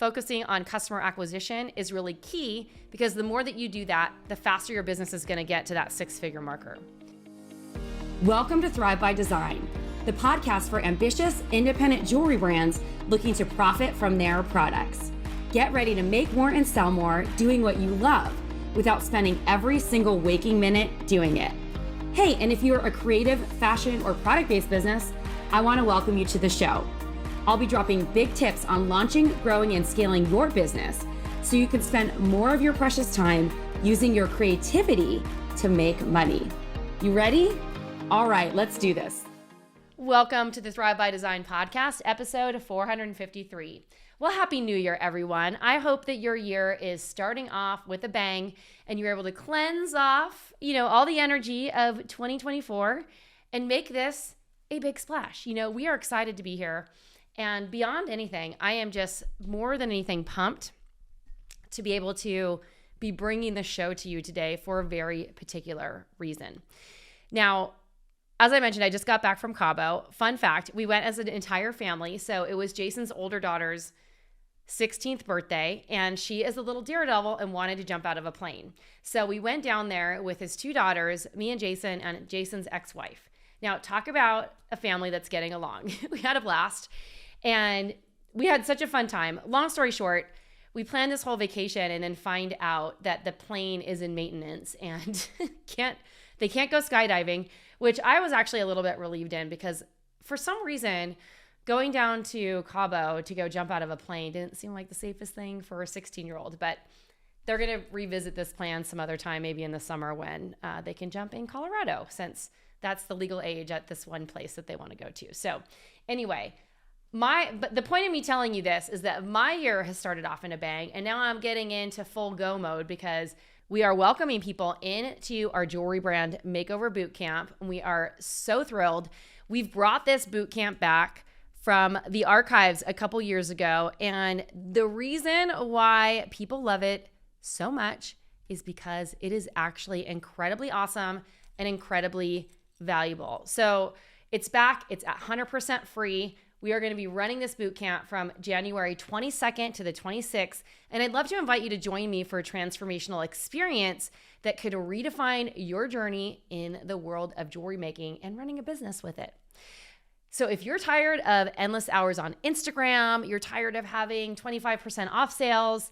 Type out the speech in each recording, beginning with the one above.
focusing on customer acquisition is really key because the more that you do that, the faster your business is going to get to that six-figure marker. Welcome to Thrive by Design, the podcast for ambitious, independent jewelry brands looking to profit from their products. Get ready to make more and sell more doing what you love without spending every single waking minute doing it. Hey, and if you're a creative, fashion, or product-based business, I want to welcome you to the show. I'll be dropping big tips on launching, growing, and scaling your business so you can spend more of your precious time using your creativity to make money. You ready? All right, let's do this. Welcome to the Thrive by Design podcast, episode 453. Well, Happy New Year, everyone. I hope that your year is starting off with a bang and you're able to cleanse off, all the energy of 2024 and make this a big splash. We are excited to be here. And beyond anything, I am just more than anything pumped to be able to be bringing the show to you today for a very particular reason. Now, as I mentioned, I just got back from Cabo. Fun fact, we went as an entire family. So it was Jason's older daughter's 16th birthday, and she is a little daredevil and wanted to jump out of a plane. So we went down there with his two daughters, me and Jason, and Jason's ex-wife. Now, talk about a family that's getting along. We had a blast. And we had such a fun time. Long story short, we planned this whole vacation and then find out that the plane is in maintenance and they can't go skydiving, which I was actually a little bit relieved in because for some reason, going down to Cabo to go jump out of a plane didn't seem like the safest thing for a 16-year-old. But they're going to revisit this plan some other time, maybe in the summer when they can jump in Colorado, since that's the legal age at this one place that they want to go to. So anyway, but the point of me telling you this is that my year has started off in a bang, and now I'm getting into full go mode because we are welcoming people into our jewelry brand makeover boot camp. And we are so thrilled. We've brought this boot camp back from the archives a couple years ago, and the reason why people love it so much is because it is actually incredibly awesome and incredibly valuable. So it's back. It's 100% free. We are going to be running this boot camp from January 22nd to the 26th, and I'd love to invite you to join me for a transformational experience that could redefine your journey in the world of jewelry making and running a business with it. So if you're tired of endless hours on Instagram, you're tired of having 25% off sales,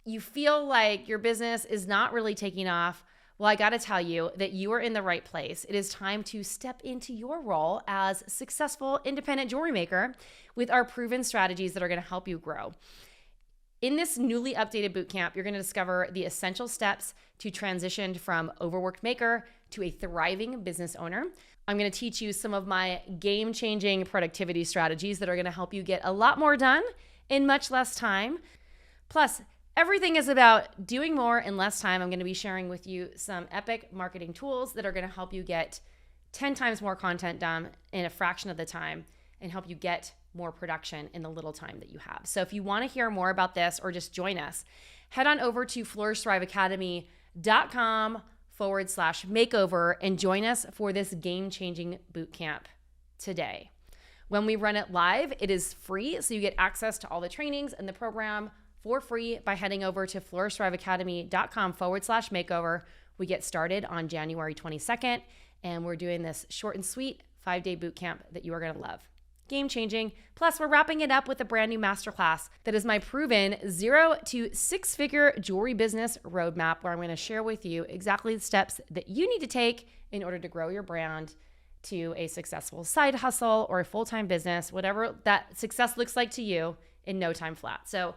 you feel like your business is not really taking off, well, I got to tell you that you are in the right place. It is time to step into your role as a successful independent jewelry maker with our proven strategies that are going to help you grow. In this newly updated bootcamp, you're going to discover the essential steps to transition from overworked maker to a thriving business owner. I'm going to teach you some of my game-changing productivity strategies that are going to help you get a lot more done in much less time. Plus, everything is about doing more in less time. I'm going to be sharing with you some epic marketing tools that are going to help you get 10 times more content done in a fraction of the time and help you get more production in the little time that you have. So if you want to hear more about this or just join us, head on over to flourishthriveacademy.com/makeover and join us for this game-changing bootcamp today. When we run it live, it is free, so you get access to all the trainings and the program for free by heading over to flourishthriveacademy.com/makeover. We get started on January 22nd, and we're doing this short and sweet 5-day boot camp that you are going to love. Game changing. Plus, we're wrapping it up with a brand new masterclass that is my proven 0 to 6-figure jewelry business roadmap, where I'm going to share with you exactly the steps that you need to take in order to grow your brand to a successful side hustle or a full-time business, whatever that success looks like to you, in no time flat. So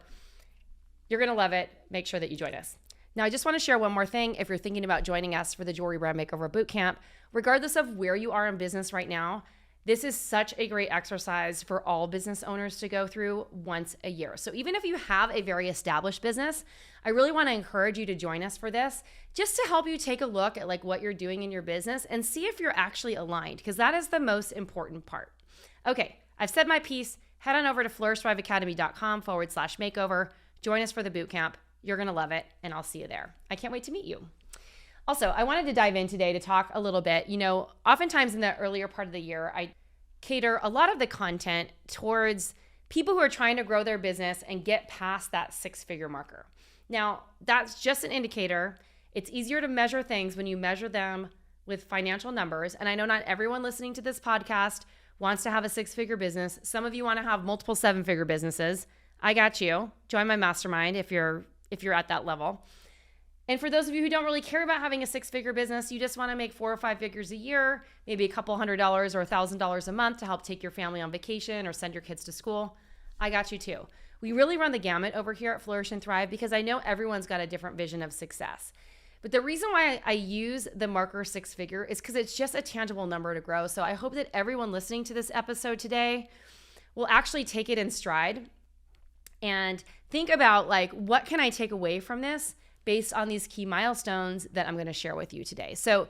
you're going to love it. Make sure that you join us. Now, I just want to share one more thing. If you're thinking about joining us for the Jewelry Brand Makeover Bootcamp, regardless of where you are in business right now, this is such a great exercise for all business owners to go through once a year. So even if you have a very established business, I really want to encourage you to join us for this, just to help you take a look at what you're doing in your business and see if you're actually aligned, because that is the most important part. Okay, I've said my piece. Head on over to flourishthriveacademy.com/makeover. Join us for the bootcamp. You're going to love it, and I'll see you there. I can't wait to meet you. Also, I wanted to dive in today to talk a little bit. Oftentimes in the earlier part of the year, I cater a lot of the content towards people who are trying to grow their business and get past that 6-figure marker. Now, that's just an indicator. It's easier to measure things when you measure them with financial numbers. And I know not everyone listening to this podcast wants to have a 6-figure business. Some of you want to have multiple 7-figure businesses. I got you. Join my mastermind if you're at that level. And for those of you who don't really care about having a 6-figure business, you just want to make 4 or 5 figures a year, maybe a couple $100 or $1,000 a month to help take your family on vacation or send your kids to school. I got you too. We really run the gamut over here at Flourish and Thrive because I know everyone's got a different vision of success. But the reason why I use the marker 6-figure is because it's just a tangible number to grow. So I hope that everyone listening to this episode today will actually take it in stride and think about what can I take away from this based on these key milestones that I'm going to share with you today. So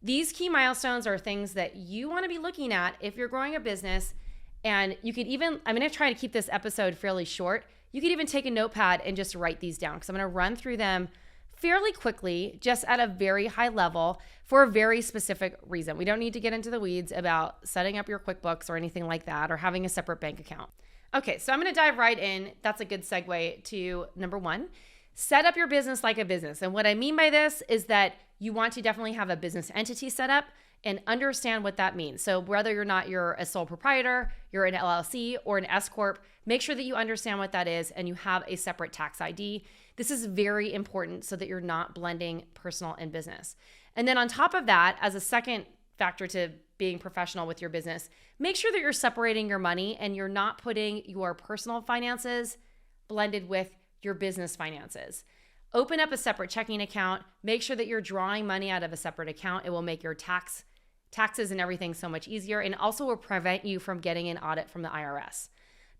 these key milestones are things that you want to be looking at if you're growing a business. And you could even, I'm going to try to keep this episode fairly short. You could even take a notepad and just write these down because I'm going to run through them fairly quickly, just at a very high level for a very specific reason. We don't need to get into the weeds about setting up your QuickBooks or anything like that or having a separate bank account. Okay, so I'm going to dive right in. That's a good segue to number 1. Set up your business like a business. And what I mean by this is that you want to definitely have a business entity set up and understand what that means. So whether you're a sole proprietor, you're an LLC or an S Corp, make sure that you understand what that is and you have a separate tax ID. This is very important so that you're not blending personal and business. And then on top of that, as a second factor to being professional with your business, make sure that you're separating your money and you're not putting your personal finances blended with your business finances. Open up a separate checking account. Make sure that you're drawing money out of a separate account. It will make your taxes and everything so much easier, and also will prevent you from getting an audit from the IRS.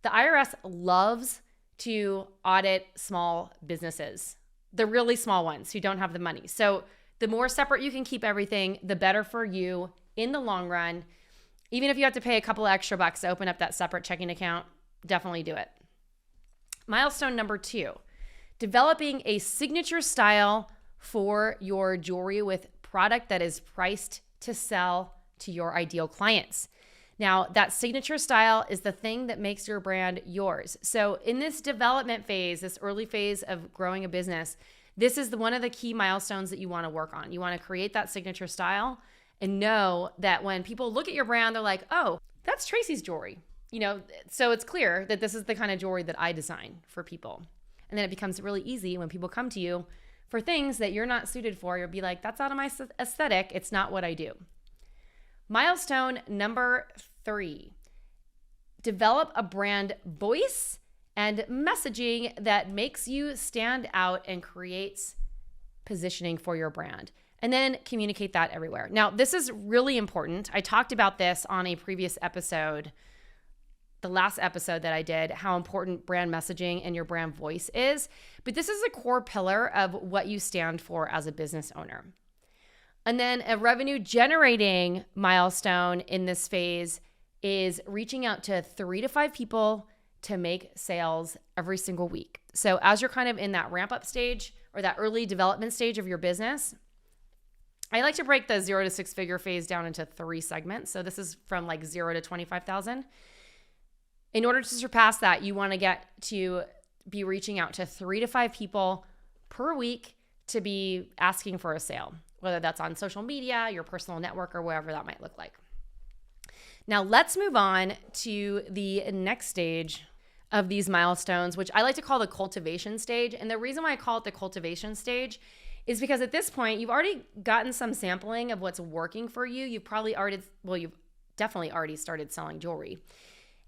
The IRS loves to audit small businesses, the really small ones who don't have the money. So the more separate you can keep everything, the better for you in the long run. Even if you have to pay a couple of extra bucks to open up that separate checking account, definitely do it. Milestone number 2, developing a signature style for your jewelry with product that is priced to sell to your ideal clients. Now, that signature style is the thing that makes your brand yours. So in this development phase, this early phase of growing a business, this is one of the key milestones that you want to work on. You want to create that signature style and know that when people look at your brand, they're like, oh, that's Tracy's jewelry. So it's clear that this is the kind of jewelry that I design for people. And then it becomes really easy when people come to you for things that you're not suited for. You'll be like, that's out of my aesthetic. It's not what I do. Milestone number 3, develop a brand voice and messaging that makes you stand out and creates positioning for your brand. And then communicate that everywhere. Now, this is really important. I talked about this on a previous episode, the last episode that I did, how important brand messaging and your brand voice is. But this is a core pillar of what you stand for as a business owner. And then a revenue generating milestone in this phase is reaching out to 3 to 5 people to make sales every single week. So as you're kind of in that ramp up stage or that early development stage of your business, I like to break the 0 to 6-figure phase down into 3 segments. So this is from 0 to 25,000. In order to surpass that, you want to get to be reaching out to 3 to 5 people per week to be asking for a sale, whether that's on social media, your personal network, or wherever that might look like. Now let's move on to the next stage of these milestones, which I like to call the cultivation stage. And the reason why I call it the cultivation stage is because at this point, you've already gotten some sampling of what's working for you. You've definitely already started selling jewelry.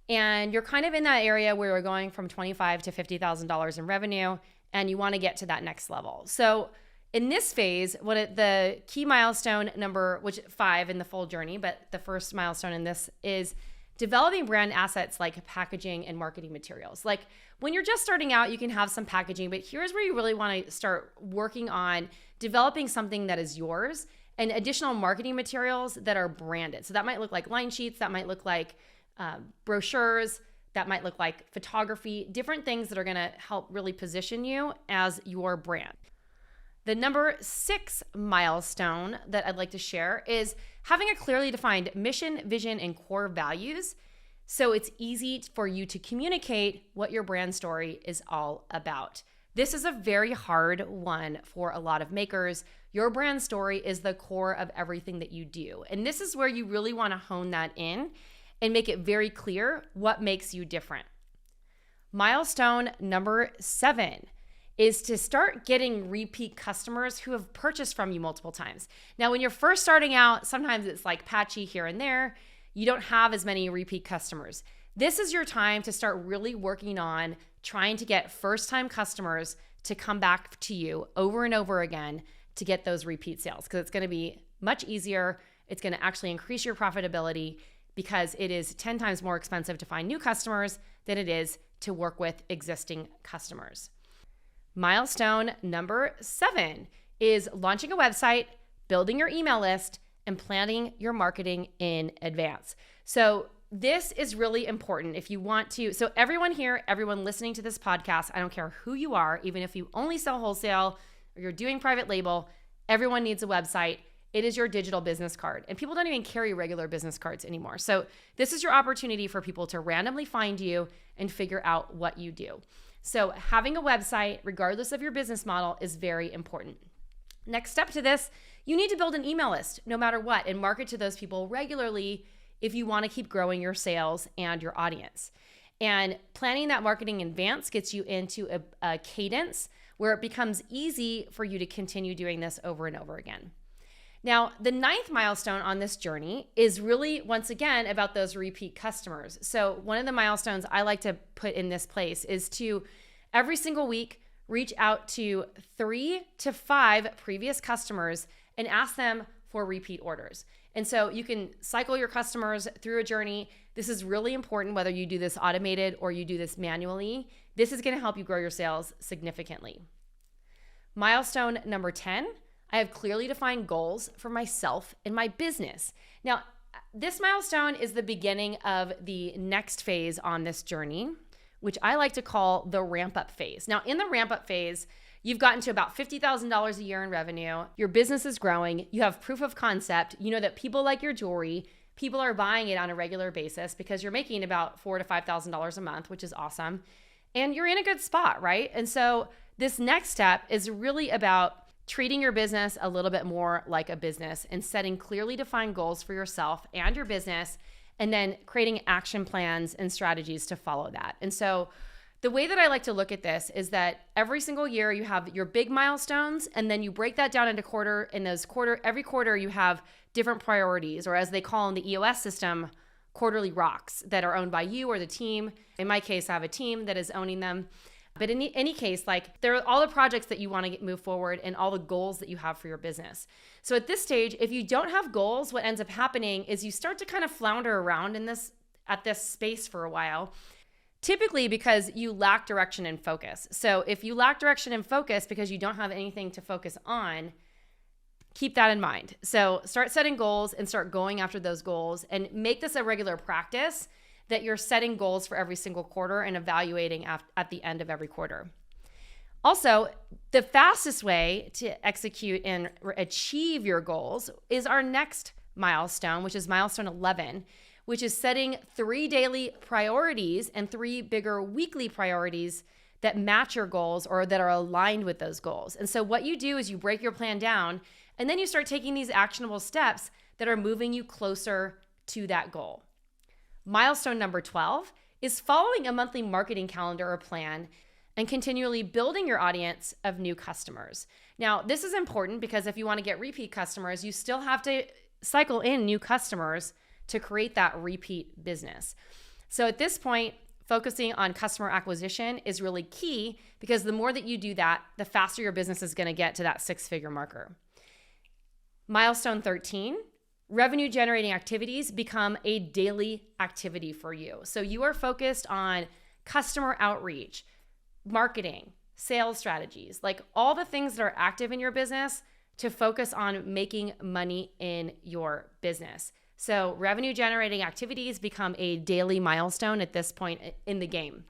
And you're kind of in that area where you're going from $25,000 to $50,000 in revenue, and you want to get to that next level. So in this phase, the key milestone number, which 5 in the full journey, but the first milestone in this is developing brand assets like packaging and marketing materials. Like when you're just starting out, you can have some packaging, but here's where you really want to start working on developing something that is yours and additional marketing materials that are branded. So that might look like line sheets, that might look like brochures, that might look like photography, different things that are going to help really position you as your brand. The number 6 milestone that I'd like to share is having a clearly defined mission, vision, and core values so it's easy for you to communicate what your brand story is all about. This is a very hard one for a lot of makers. Your brand story is the core of everything that you do. And this is where you really want to hone that in and make it very clear what makes you different. Milestone number 7 is to start getting repeat customers who have purchased from you multiple times. Now, when you're first starting out, sometimes it's like patchy here and there. You don't have as many repeat customers. This is your time to start really working on trying to get first-time customers to come back to you over and over again to get those repeat sales, because it's going to be much easier. It's going to actually increase your profitability because it is 10 times more expensive to find new customers than it is to work with existing customers. Milestone number 7 is launching a website, building your email list, and planning your marketing in advance. So this is really important if you want to. So everyone here, everyone listening to this podcast, I don't care who you are, even if you only sell wholesale or you're doing private label, everyone needs a website. It is your digital business card. And people don't even carry regular business cards anymore. So this is your opportunity for people to randomly find you and figure out what you do. So having a website, regardless of your business model, is very important. Next step to this, you need to build an email list no matter what and market to those people regularly if you want to keep growing your sales and your audience. And planning that marketing in advance gets you into a cadence where it becomes easy for you to continue doing this over and over again. Now, the 9th milestone on this journey is really, once again, about those repeat customers. So one of the milestones I like to put in this place is to every single week reach out to 3 to 5 previous customers and ask them for repeat orders. And so you can cycle your customers through a journey. This is really important whether you do this automated or you do this manually. This is going to help you grow your sales significantly. Milestone number 10, I have clearly defined goals for myself and my business. Now, this milestone is the beginning of the next phase on this journey, which I like to call the ramp-up phase. Now, in the ramp-up phase, you've gotten to about $50,000 a year in revenue. Your business is growing. You have proof of concept. You know that people like your jewelry. People are buying it on a regular basis because you're making about $4,000 to $5,000 a month, which is awesome. And you're in a good spot, right? And so this next step is really about treating your business a little bit more like a business and setting clearly defined goals for yourself and your business, and then creating action plans and strategies to follow that. And so the way that I like to look at this is that every single year you have your big milestones, and then you break that down into quarter. In those every quarter you have different priorities, or as they call in the EOS system, quarterly rocks that are owned by you or the team. In my case, I have a team that is owning them. But in any case, like, there are all the projects that you want to move forward and all the goals that you have for your business. So at this stage, if you don't have goals, what ends up happening is you start to kind of flounder around at this space for a while, typically because you lack direction and focus. So if you lack direction and focus because you don't have anything to focus on, keep that in mind. So start setting goals and start going after those goals, and make this a regular practice that you're setting goals for every single quarter and evaluating at the end of every quarter. Also, the fastest way to execute and achieve your goals is our next milestone, which is milestone 11, which is setting 3 daily priorities and 3 bigger weekly priorities that match your goals or that are aligned with those goals. And so what you do is you break your plan down, and then you start taking these actionable steps that are moving you closer to that goal. Milestone number 12 is following a monthly marketing calendar or plan and continually building your audience of new customers. Now, this is important because if you want to get repeat customers, you still have to cycle in new customers to create that repeat business. So at this point, focusing on customer acquisition is really key, because the more that you do that, the faster your business is going to get to that 6-figure marker. Milestone 13, revenue generating activities become a daily activity for you. So you are focused on customer outreach, marketing, sales strategies, like all the things that are active in your business to focus on making money in your business. So revenue generating activities become a daily milestone at this point in the game.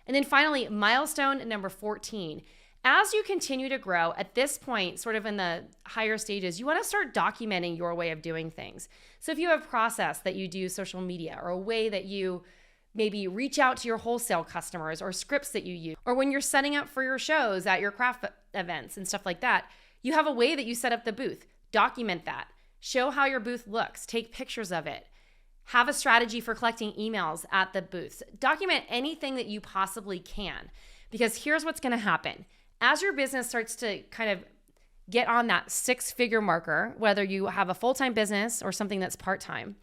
And then finally, milestone number 14, As you continue to grow, at this point, sort of in the higher stages, you want to start documenting your way of doing things. So if you have a process that you do social media, or a way that you maybe reach out to your wholesale customers, or scripts that you use, or when you're setting up for your shows at your craft events and stuff like that, you have a way that you set up the booth. Document that. Show how your booth looks. Take pictures of it. Have a strategy for collecting emails at the booths. Document anything that you possibly can, because here's what's going to happen. As your business starts to kind of get on that 6-figure marker, whether you have a full-time business or something that's part-time,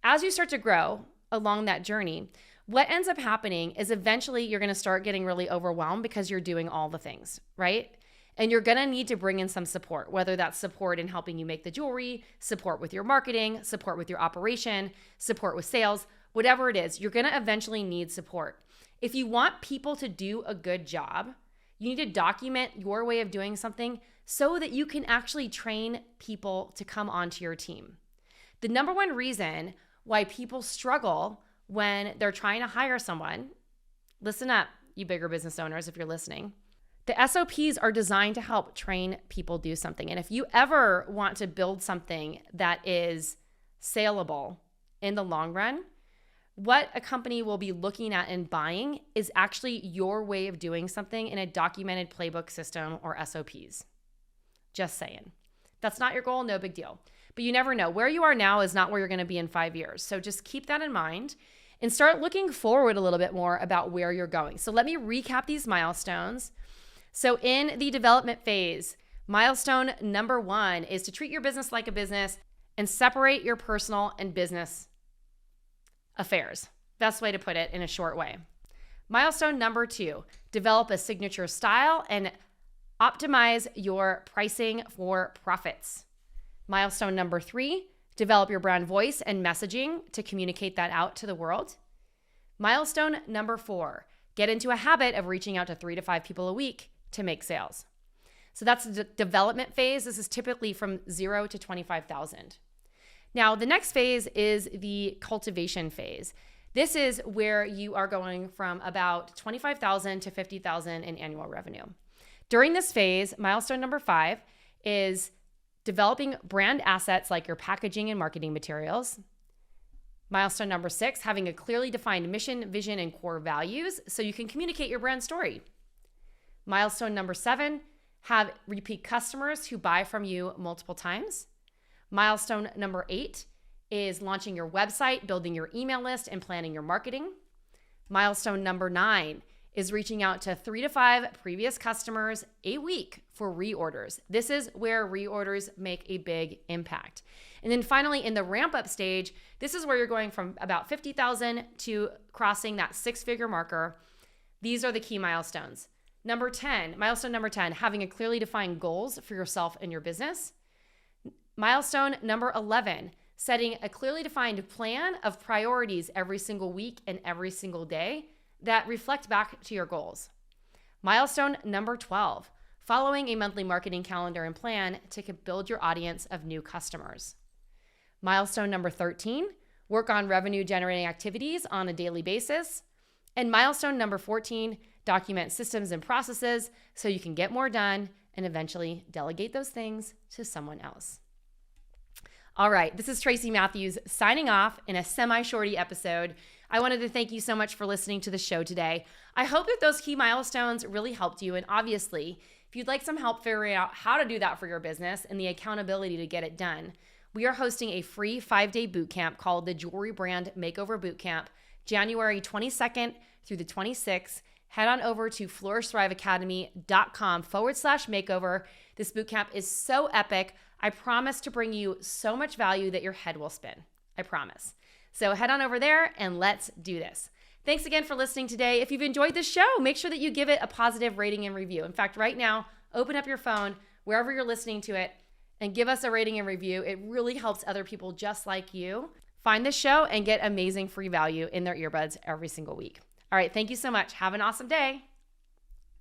as you start to grow along that journey, what ends up happening is eventually you're going to start getting really overwhelmed because you're doing all the things, right? And you're going to need to bring in some support, whether that's support in helping you make the jewelry, support with your marketing, support with your operation, support with sales, whatever it is, you're going to eventually need support. If you want people to do a good job, you need to document your way of doing something so that you can actually train people to come onto your team. The number one reason why people struggle when they're trying to hire someone, listen up, you bigger business owners, if you're listening. The SOPs are designed to help train people do something. And if you ever want to build something that is saleable in the long run, what a company will be looking at and buying is actually your way of doing something in a documented playbook system or SOPs. Just saying. That's not your goal, no big deal. But you never know. Where you are now is not where you're going to be in 5 years. So just keep that in mind and start looking forward a little bit more about where you're going. So let me recap these milestones. So in the development phase, milestone number 1 is to treat your business like a business and separate your personal and business affairs. Best way to put it in a short way. Milestone number 2, develop a signature style and optimize your pricing for profits. Milestone number 3, develop your brand voice and messaging to communicate that out to the world. Milestone number 4, get into a habit of reaching out to 3 to 5 people a week to make sales. So that's the development phase. This is typically from 0 to 25,000. Now, the next phase is the cultivation phase. This is where you are going from about 25,000 to 50,000 in annual revenue. During this phase, milestone number 5 is developing brand assets like your packaging and marketing materials. Milestone number 6, having a clearly defined mission, vision, and core values so you can communicate your brand story. Milestone number 7, have repeat customers who buy from you multiple times. Milestone number 8 is launching your website, building your email list, and planning your marketing. Milestone number 9 is reaching out to 3 to 5 previous customers a week for reorders. This is where reorders make a big impact. And then finally, in the ramp-up stage, this is where you're going from about 50,000 to crossing that 6-figure marker. These are the key milestones. Milestone number 10, having a clearly defined goals for yourself and your business. Milestone number 11, setting a clearly defined plan of priorities every single week and every single day that reflect back to your goals. Milestone number 12, following a monthly marketing calendar and plan to build your audience of new customers. Milestone number 13, work on revenue generating activities on a daily basis. And milestone number 14, document systems and processes so you can get more done and eventually delegate those things to someone else. All right, this is Tracy Matthews signing off in a semi-shorty episode. I wanted to thank you so much for listening to the show today. I hope that those key milestones really helped you. And obviously, if you'd like some help figuring out how to do that for your business and the accountability to get it done, we are hosting a free 5-day bootcamp called the Jewelry Brand Makeover Bootcamp, January 22nd through the 26th. Head on over to flourishthriveacademy.com/makeover. This bootcamp is so epic. I promise to bring you so much value that your head will spin. I promise. So head on over there and let's do this. Thanks again for listening today. If you've enjoyed this show, make sure that you give it a positive rating and review. In fact, right now, open up your phone, wherever you're listening to it, and give us a rating and review. It really helps other people just like you find this show and get amazing free value in their earbuds every single week. All right, thank you so much. Have an awesome day.